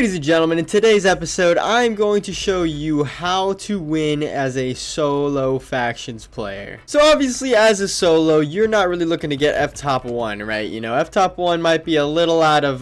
Ladies and gentlemen, in today's episode, I'm going to show you how to win as a solo factions player. So obviously, as a solo, you're not really looking to get F-top 1, right? You know, F-top 1 might be a little out of,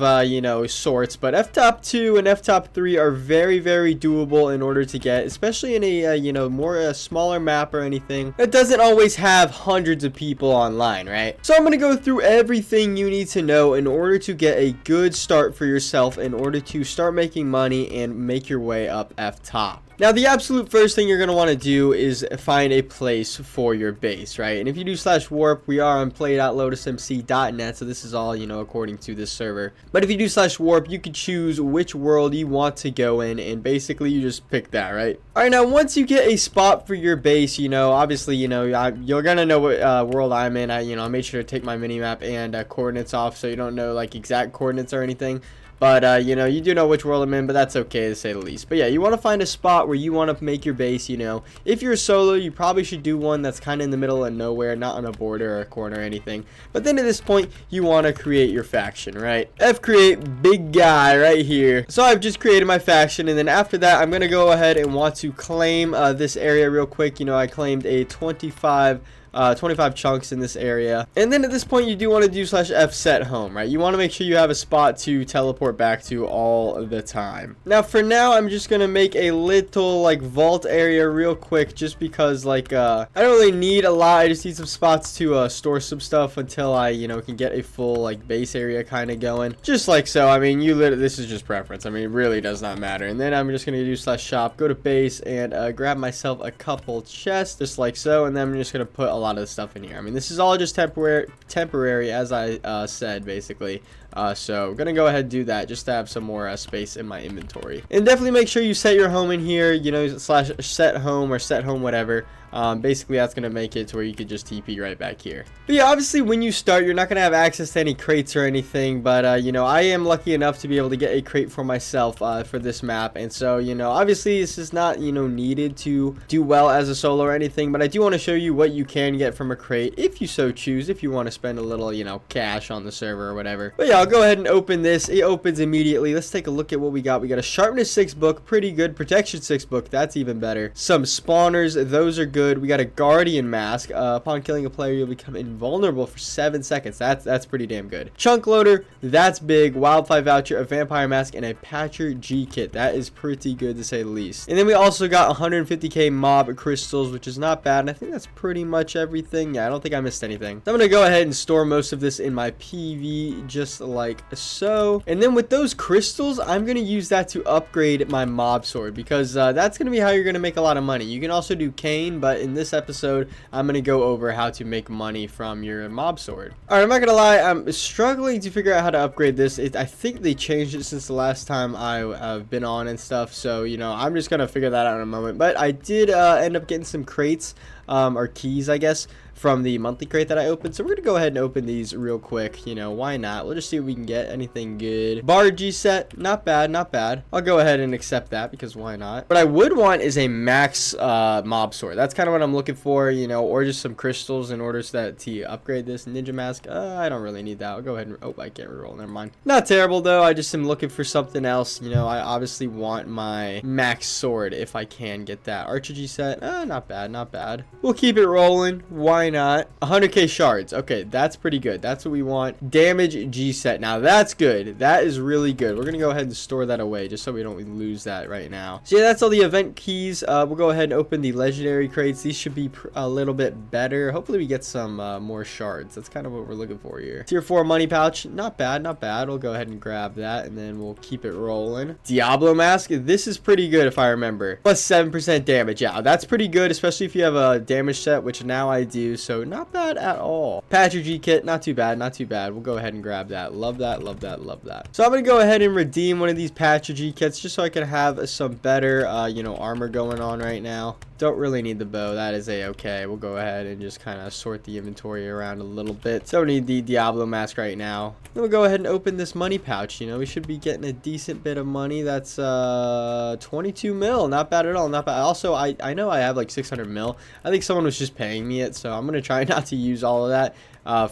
sorts, but F-top 2 and F-top 3 are very, very doable in order to get, especially in a, smaller map or anything that doesn't always have hundreds of people online, right? So I'm going to go through everything you need to know in order to get a good start for yourself, in order to start making money and make your way up F-top. Now, the absolute first thing you're going to want to do is find a place for your base, right? And if you do /warp, we are on play.lotusmc.net, so this is all, according to this server. But if you do /warp, you can choose which world you want to go in, and basically you just pick that, right? Alright, now once you get a spot for your base, obviously, you're going to know what world I'm in. I made sure to take my minimap and coordinates off so you don't know, like, exact coordinates or anything. But, you do know which world I'm in, but that's okay to say the least. But yeah, you want to find a spot where you want to make your base, If you're a solo, you probably should do one that's kind of in the middle of nowhere, not on a border or a corner or anything. But then at this point, you want to create your faction, right? F-create, big guy right here. So I've just created my faction, and then after that, I'm going to go ahead and want to claim this area real quick. I claimed a 25 chunks in this area, and then at this point you do want to do /F set home, right? You want to make sure you have a spot to teleport back to all the time. Now for now, I'm just gonna make a little vault area real quick, just because I don't really need a lot. I just need some spots to store some stuff until I can get a full base area kind of going, just like so. I mean, this is just preference. I mean, it really does not matter. And then I'm just gonna do /shop, go to base, and grab myself a couple chests, just like so, and then I'm just gonna put a lot of the stuff in here. I mean, this is all just temporary, as I said, basically. So I'm gonna go ahead and do that just to have some more space in my inventory. And definitely make sure you set your home in here, /set home or set home, whatever. Basically that's gonna make it to where you could just TP right back here. But yeah, obviously when you start, you're not gonna have access to any crates or anything, but I am lucky enough to be able to get a crate for myself for this map. And so obviously this is not needed to do well as a solo or anything, but I do want to show you what you can get from a crate if you so choose, if you want to spend a little cash on the server or whatever. But yeah, I'll go ahead and open this. It opens immediately. Let's take a look at what we got. We got a sharpness 6 book, pretty good. Protection 6 book, that's even better. Some spawners, those are good. We got a guardian mask. Upon killing a player, you'll become invulnerable for 7 seconds. That's pretty damn good. Chunk loader, that's big. Wildfire voucher, a vampire mask, and a patcher G kit. That is pretty good to say the least. And then we also got 150k mob crystals, which is not bad. And I think that's pretty much everything. Yeah, I don't think I missed anything. So I'm gonna go ahead and store most of this in my PV, just like so. And then with those crystals, I'm gonna use that to upgrade my mob sword, because that's gonna be how you're gonna make a lot of money. You can also do cane, but in this episode, I'm gonna go over how to make money from your mob sword. Alright, I'm not gonna lie, I'm struggling to figure out how to upgrade this. I think they changed it since the last time I've been on and stuff, so I'm just gonna figure that out in a moment. But I did end up getting some crates, or keys, I guess, from the monthly crate that I opened. So we're gonna go ahead and open these real quick. Why not? We'll just see if we can get anything good. Bar G set, not bad, not bad. I'll go ahead and accept that, because why not? What I would want is a max mob sword. That's kind of what I'm looking for, or just some crystals in order so that to upgrade this ninja mask. I don't really need that. I'll go ahead and, oh, I can't reroll, never mind. Not terrible though, I just am looking for something else. I obviously want my max sword if I can get that. Archer G set, not bad, not bad. We'll keep it rolling, why not? 100k shards, okay, that's pretty good. That's what we want. Damage G set, now that's good. That is really good. We're gonna go ahead and store that away just so we don't lose that right now. So yeah, that's all the event keys. We'll go ahead and open the legendary crates. These should be a little bit better. Hopefully we get some more shards. That's kind of what we're looking for here. Tier 4 money pouch, not bad, not bad. We'll go ahead and grab that, and then we'll keep it rolling. Diablo mask, this is pretty good if I remember. Plus 7% damage, yeah, that's pretty good, especially if you have a damage set, which now I do, so not bad at all. Patcher G kit, not too bad, not too bad. We'll go ahead and grab that. Love that, love that, love that. So I'm gonna go ahead and redeem one of these Patcher G kits just so I can have some better armor going on right now. Don't really need the bow, that is a-okay. We'll go ahead and just kind of sort the inventory around a little bit. Don't need the Diablo mask right now. Then we'll go ahead and open this money pouch. We should be getting a decent bit of money. That's 22 mil, not bad at all, not bad. Also, I know I have like 600 mil. I think someone was just paying me it, so I'm gonna try not to use all of that.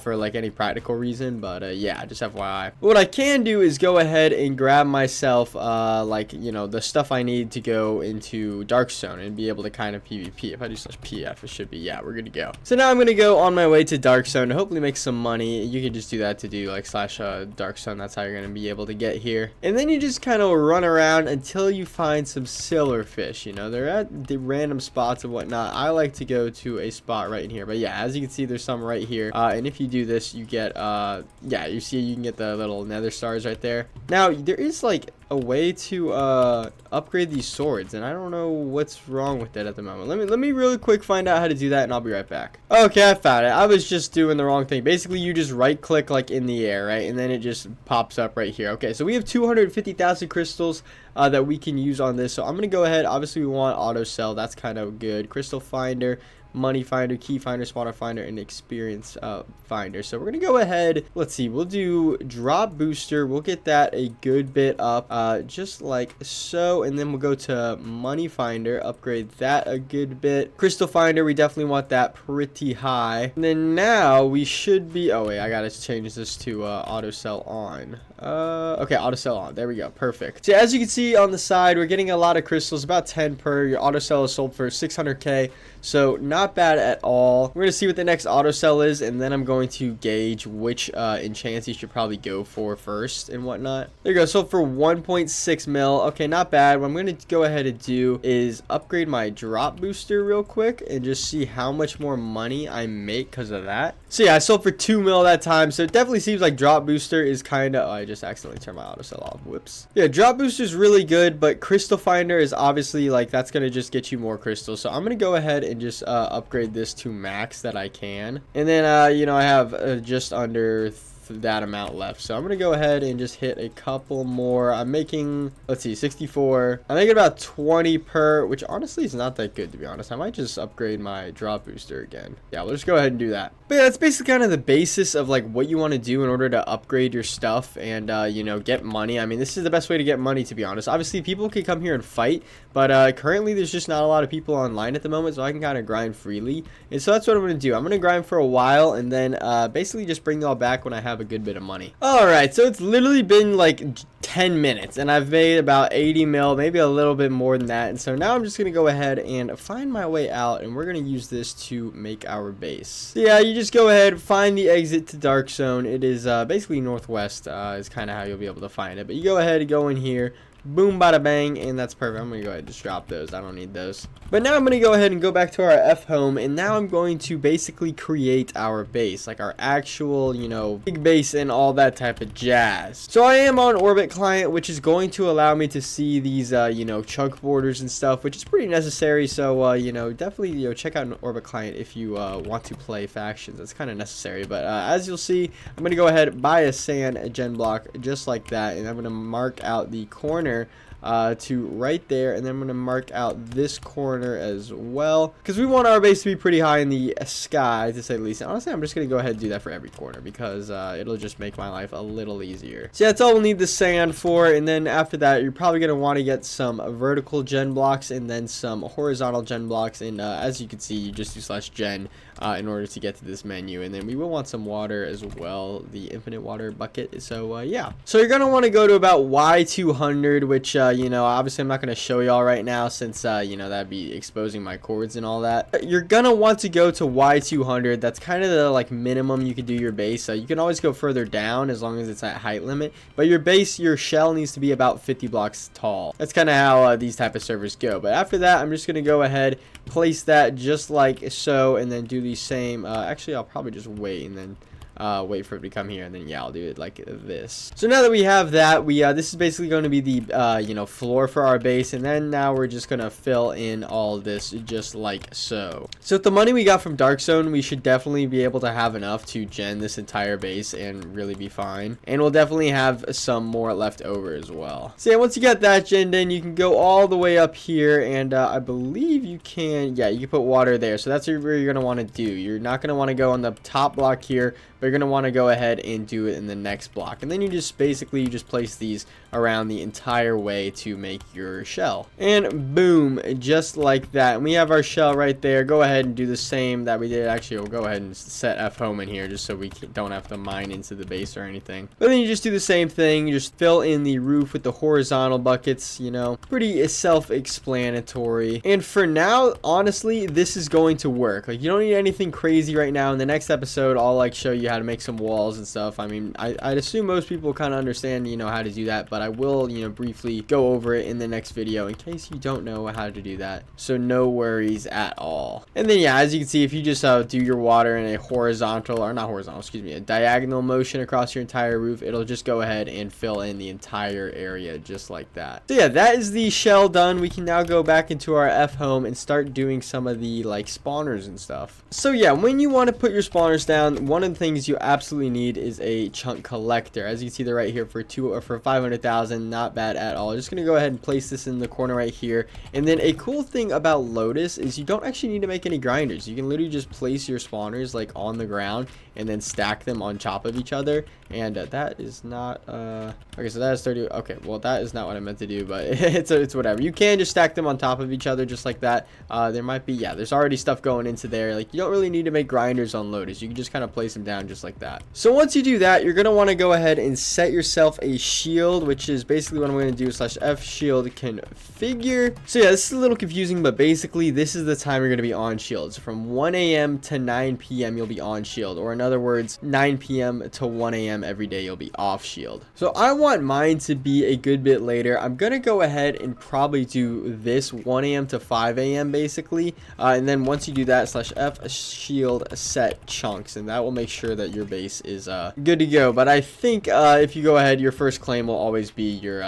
for like any practical reason, but yeah, just FYI. What I can do is go ahead and grab myself like, you know, the stuff I need to go into Dark Zone and be able to kind of PvP. If I do /PF, it should be, yeah, we're good to go. So now I'm gonna go on my way to Dark Zone to hopefully make some money. You can just do that to do like /Dark Zone. That's how you're gonna be able to get here, and then you just kind of run around until you find some silverfish. You know, they're at the random spots and whatnot. I like to go to a spot right in here, but yeah, as you can see, there's some right here, and if you do this, you get yeah, you see, you can get the little nether stars right there. Now there is like a way to upgrade these swords, and I don't know what's wrong with it at the moment. Let me really quick find out how to do that, and I'll be right back. Okay, I found it. I was just doing the wrong thing. Basically, you just right click like in the air, right, and then it just pops up right here. Okay, so we have 250,000 crystals that we can use on this. So I'm gonna go ahead. Obviously, we want auto sell. That's kind of good. Crystal finder, money finder, key finder, spawner finder, and experience finder. So we're gonna go ahead, let's see, we'll do drop booster. We'll get that a good bit up, just like so, and then we'll go to money finder, upgrade that a good bit. Crystal finder, we definitely want that pretty high. And then now we should be, oh wait, I gotta change this to auto sell on. Okay, auto sell on, there we go, perfect. So as you can see on the side, we're getting a lot of crystals, about 10 per. Your auto sell is sold for 600k, so not bad at all. We're gonna see what the next auto sell is, and then I'm going to gauge which enchants you should probably go for first and whatnot. There you go, sold for 1.6 mil. Okay, not bad. What I'm gonna go ahead and do is upgrade my drop booster real quick and just see how much more money I make because of that. So yeah, I sold for 2 mil that time, so it definitely seems like drop booster is kind of, oh, I just accidentally turned my auto sell off, whoops. Yeah, drop booster is really good, but crystal finder is obviously like, that's gonna just get you more crystals. So I'm gonna go ahead and just upgrade this to max that I can, and then you know, I have just under that amount left, so I'm gonna go ahead and just hit a couple more. I'm making, let's see, 64. I'm making about 20 per, which honestly is not that good, to be honest. I might just upgrade my drop booster again. Yeah, we'll just go ahead and do that. But yeah, that's basically kind of the basis of like what you want to do in order to upgrade your stuff and you know, get money. I mean, this is the best way to get money, to be honest. Obviously people can come here and fight, but currently there's just not a lot of people online at the moment, so I can kind of grind freely. And so that's what I'm gonna do. I'm gonna grind for a while, and then basically just bring y'all back when I have a good bit of money. Alright, so it's literally been like 10 minutes and I've made about 80 mil, maybe a little bit more than that. And so now I'm just gonna go ahead and find my way out, and we're gonna use this to make our base. So yeah, you just go ahead, find the exit to Dark Zone. It is basically northwest is kind of how you'll be able to find it, but you go ahead and go in here, boom, bada bang, and that's perfect. I'm gonna go ahead and just drop those. I don't need those. But now I'm gonna go ahead and go back to our F home, and now I'm going to basically create our base, like our actual, you know, big base and all that type of jazz. So I am on Orbit Client, which is going to allow me to see these you know, chunk borders and stuff, which is pretty necessary. So you know, definitely, you know, check out an Orbit Client if you want to play factions. That's kind of necessary. But as you'll see, I'm gonna go ahead and buy a sand gen block just like that, and I'm gonna mark out the corner to right there, and then I'm going to mark out this corner as well, because we want our base to be pretty high in the sky, to say the least. And honestly, I'm just going to go ahead and do that for every corner, because it'll just make my life a little easier. So yeah, that's all we'll need the sand for, and then after that, you're probably going to want to get some vertical gen blocks and then some horizontal gen blocks, and as you can see, you just do /gen in order to get to this menu. And then we will want some water as well, the infinite water bucket. So yeah, so you're going to want to go to about Y200, which you know, obviously I'm not going to show y'all right now, since you know, that'd be exposing my cords and all that. You're gonna want to go to Y200. That's kind of the like minimum you could do your base. You can always go further down as long as it's at height limit, but your base, your shell needs to be about 50 blocks tall. That's kind of how these type of servers go. But after that, I'm just gonna go ahead, place that just like so, and then do the same. Actually, I'll probably just wait and then wait for it to come here, and then yeah, I'll do it like this. So now that we have that, we this is basically going to be the you know, floor for our base, and then now we're just gonna fill in all this just like so. So with the money we got from Dark Zone, we should definitely be able to have enough to gen this entire base and really be fine, and we'll definitely have some more left over as well. So yeah, once you got that gen in, you can go all the way up here, and I believe you can, yeah, you can put water there. So that's where you're gonna want to do. You're not gonna want to go on the top block here, but you're going to want to go ahead and do it in the next block. And then you just basically place these around the entire way to make your shell. And boom, just like that. And we have our shell right there. Go ahead and do the same that we did. Actually, we'll go ahead and set F home in here just so we don't have to mine into the base or anything. But then you just do the same thing. You just fill in the roof with the horizontal buckets, you know, pretty self-explanatory. And for now, honestly, this is going to work. Like, you don't need anything crazy right now. In the next episode, I'll like show you how to make some walls and stuff. I mean, I'd assume most people kind of understand, you know, how to do that, but I will, you know, briefly go over it in the next video in case you don't know how to do that. So no worries at all. And then yeah, as you can see, if you just do your water in a horizontal, or not horizontal, excuse me, a diagonal motion across your entire roof, it'll just go ahead and fill in the entire area just like that. So yeah, that is the shell done. We can now go back into our F home and start doing some of the like spawners and stuff. So yeah, when you want to put your spawners down, one of the things you absolutely need is a chunk collector. As you can see, they're right here for 500,000. Not bad at all. Just gonna go ahead and place this in the corner right here. And then a cool thing about Lotus is you don't actually need to make any grinders. You can literally just place your spawners like on the ground and then stack them on top of each other. And that is not okay, so that is 30. Okay, well, that is not what I meant to do, but it's whatever. You can just stack them on top of each other just like that. There might be, yeah, there's already stuff going into there. Like, you don't really need to make grinders on Lotus. You can just kind of place them down just like that. So once you do that, you're gonna want to go ahead and set yourself a shield, which is basically what I'm going to do. /F shield configure. So yeah, this is a little confusing, but basically this is the time you're going to be on shield. So from 1 a.m. to 9 p.m. you'll be on shield, or in other words, 9 p.m. to 1 a.m. every day you'll be off shield. So I want mine to be a good bit later. I'm gonna go ahead and probably do this 1 a.m. to 5 a.m. basically, and then once you do that, /F shield set chunks, and that will make sure that your base is good to go. But I think if you go ahead, your first claim will always be your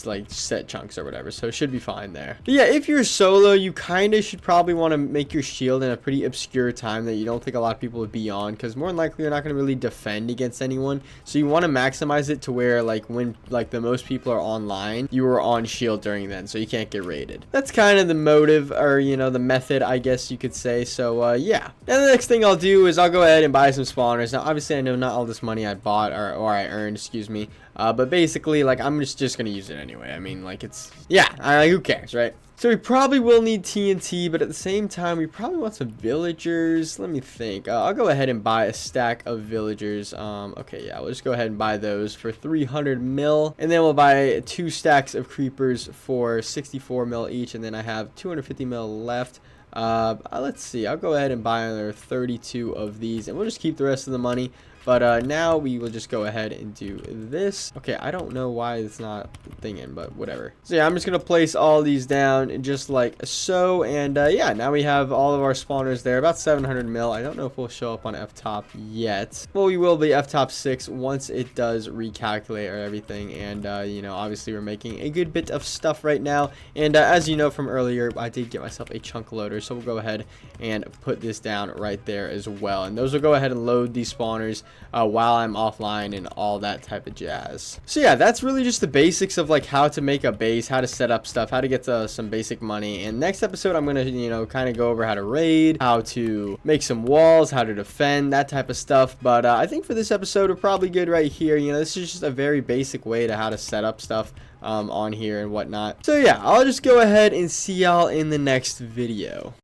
like set chunks or whatever, so it should be fine there. But yeah, if you're solo, you kind of should probably want to make your shield in a pretty obscure time that you don't think a lot of people would be on, because more than likely you're not going to really defend against anyone. So you want to maximize it to where like when like the most people are online, you are on shield during then, so you can't get raided. That's kind of the motive, or you know, the method, I guess you could say. So yeah, and the next thing I'll do is I'll go ahead and buy some spawners. Now obviously I know not all this money I bought or I earned, excuse me, but basically like I'm just gonna use it anyway. I mean, like, it's, yeah, who cares, right? So we probably will need TNT, but at the same time, we probably want some villagers. Let me think. I'll go ahead and buy a stack of villagers. Okay, yeah, we'll just go ahead and buy those for 300 mil. And then we'll buy 2 stacks of creepers for 64 mil each. And then I have 250 mil left. Let's see. I'll go ahead and buy another 32 of these, and we'll just keep the rest of the money. But now we will just go ahead and do this. Okay, I don't know why it's not thinking, but whatever. So yeah, I'm just gonna place all these down just like so, and yeah, now we have all of our spawners there, about 700 mil. I don't know if we'll show up on F-top yet. Well, we will be F-top 6 once it does recalculate or everything, and you know, obviously we're making a good bit of stuff right now, and as you know from earlier, I did get myself a chunk loader, so we'll go ahead and put this down right there as well, and those will go ahead and load these spawners while I'm offline and all that type of jazz. So yeah, that's really just the basics of like how to make a base, how to set up stuff, how to get to some basic money. And next episode, I'm gonna, you know, kind of go over how to raid, how to make some walls, how to defend, that type of stuff. But I think for this episode, we're probably good right here. You know, this is just a very basic way to how to set up stuff on here and whatnot. So yeah, I'll just go ahead and see y'all in the next video.